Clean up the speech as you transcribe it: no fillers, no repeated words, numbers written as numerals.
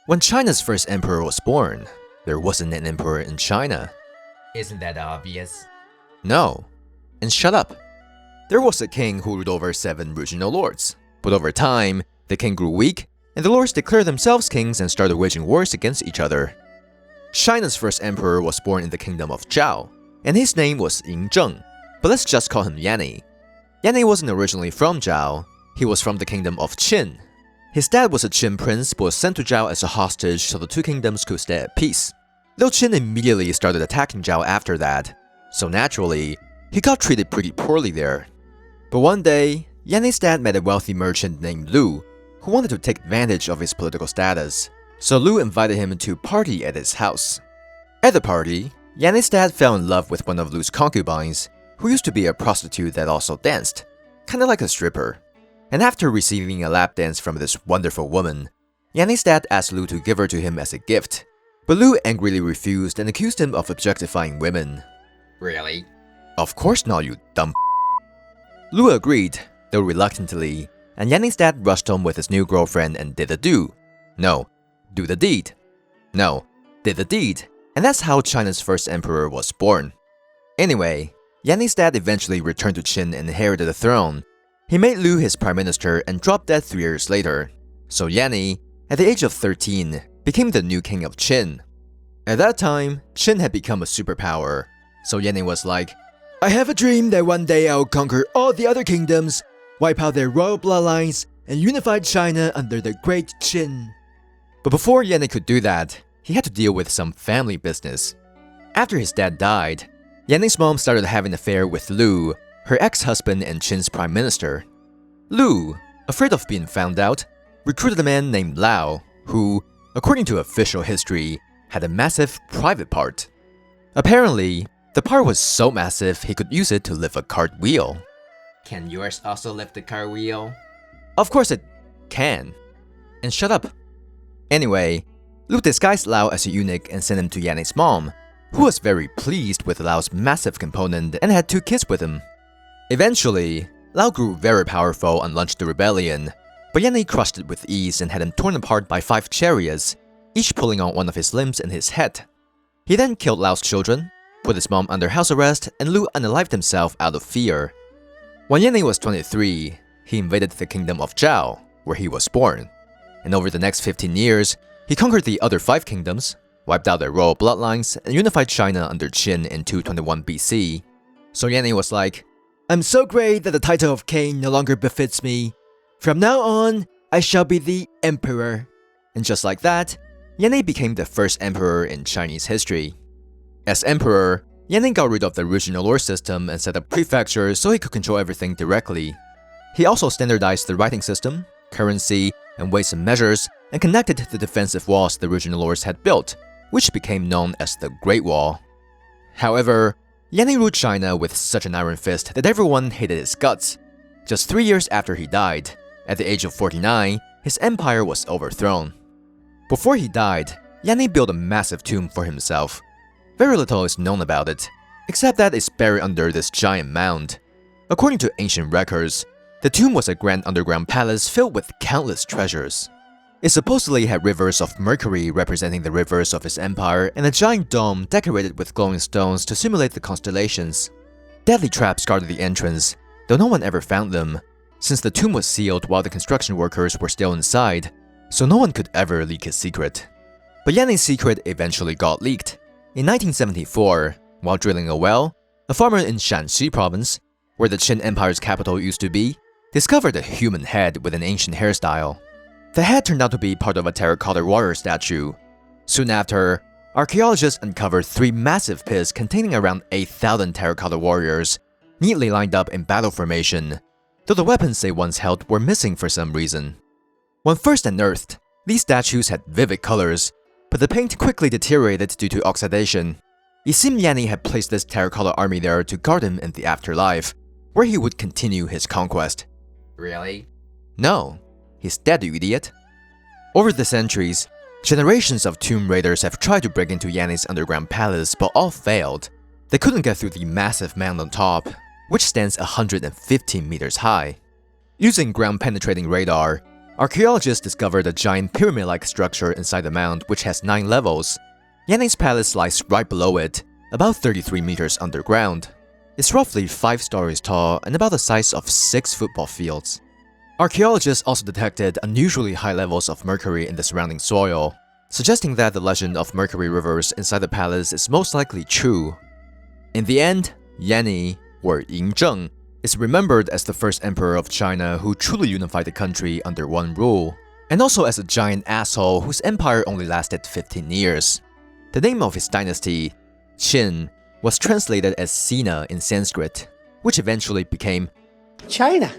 When China's first emperor was born, there wasn't an emperor in China. Isn't that obvious? No. And shut up. There was a king who ruled over 7 regional lords. But over time, the king grew weak, and the lords declared themselves kings and started waging wars against each other. China's first emperor was born in the kingdom of Zhao, and his name was Ying Zheng. But let's just call him Yanny. Yanny wasn't originally from Zhao, he was from the kingdom of Qin. His dad was a Qin prince but was sent to Zhao as a hostage so the two kingdoms could stay at peace. Though Qin immediately started attacking Zhao after that, so naturally, he got treated pretty poorly there. But one day, Yanny's dad met a wealthy merchant named Lu, who wanted to take advantage of his political status, so Lu invited him to party at his house. At the party, Yanny's dad fell in love with one of Lu's concubines, who used to be a prostitute that also danced, kinda like a stripper. And after receiving a lap dance from this wonderful woman, Yanny's dad asked Lu to give her to him as a gift. But Lu angrily refused and accused him of objectifying women. Really? Of course not, you dumb. Lu agreed, though reluctantly, and Yanny's dad rushed home with his new girlfriend and did the do. No, do the deed. No, did the deed. And that's how China's first emperor was born. Anyway, Yanny's dad eventually returned to Qin and inherited the throne. He made Lu his prime minister and dropped dead 3 years later. So Yanny, at the age of 13, became the new king of Qin. At that time, Qin had become a superpower. So Yanny was like, I have a dream that one day I'll conquer all the other kingdoms, wipe out their royal bloodlines, and unify China under the great Qin. But before Yanny could do that, he had to deal with some family business. After his dad died, Yanny's mom started having an affair with Lu, her ex-husband and Qin's prime minister. Lu, afraid of being found out, recruited a man named Lao, who, according to official history, had a massive private part. Apparently, the part was so massive he could use it to lift a cartwheel. Can yours also lift the car wheel? Of course it can. And shut up. Anyway, Lu disguised Lao as a eunuch and sent him to Yanny's mom, who was very pleased with Lao's massive component and had 2 kids with him. Eventually, Lao grew very powerful and launched the rebellion, but Yanny crushed it with ease and had him torn apart by 5 chariots, each pulling on one of his limbs and his head. He then killed Lao's children, put his mom under house arrest, and Lu unalived himself out of fear. When Yanny was 23, he invaded the kingdom of Zhao, where he was born. And over the next 15 years, he conquered the other 5 kingdoms, wiped out their royal bloodlines, and unified China under Qin in 221 BC. So Yanny was like, I'm so great that the title of king no longer befits me. From now on, I shall be the emperor. And just like that, Yanny became the first emperor in Chinese history. As emperor, Yanny got rid of the regional lord system and set up prefectures so he could control everything directly. He also standardized the writing system, currency, and weights and measures, and connected the defensive walls the regional lords had built, which became known as the Great Wall. However, Yanny ruled China with such an iron fist that everyone hated his guts. Just 3 years after he died, at the age of 49, his empire was overthrown. Before he died, Yanny built a massive tomb for himself. Very little is known about it, except that it's buried under this giant mound. According to ancient records, the tomb was a grand underground palace filled with countless treasures. It supposedly had rivers of mercury representing the rivers of his empire and a giant dome decorated with glowing stones to simulate the constellations. Deadly traps guarded the entrance, though no one ever found them, since the tomb was sealed while the construction workers were still inside, so no one could ever leak his secret. But Yanny's secret eventually got leaked. In 1974, while drilling a well, a farmer in Shanxi province, where the Qin Empire's capital used to be, discovered a human head with an ancient hairstyle. The head turned out to be part of a terracotta warrior statue. Soon after, archaeologists uncovered 3 massive pits containing around 8,000 terracotta warriors, neatly lined up in battle formation, though the weapons they once held were missing for some reason. When first unearthed, these statues had vivid colors, but the paint quickly deteriorated due to oxidation. It seemed Yanny had placed this Terracotta Army there to guard him in the afterlife, where he would continue his conquest. Really? No. He's dead, you idiot. Over the centuries, generations of tomb raiders have tried to break into Yanny's underground palace but all failed. They couldn't get through the massive mound on top, which stands 115 meters high. Using ground-penetrating radar, Archaeologists discovered a giant pyramid-like structure inside the mound which has 9 levels. Yanny's palace lies right below it, about 33 meters underground. It's roughly 5 stories tall and about the size of 6 football fields. Archaeologists also detected unusually high levels of mercury in the surrounding soil, suggesting that the legend of mercury rivers inside the palace is most likely true. In the end, Yanny, or Ying Zheng, is remembered as the first emperor of China who truly unified the country under one rule, and also as a giant asshole whose empire only lasted 15 years. The name of his dynasty, Qin, was translated as Sina in Sanskrit, which eventually became China.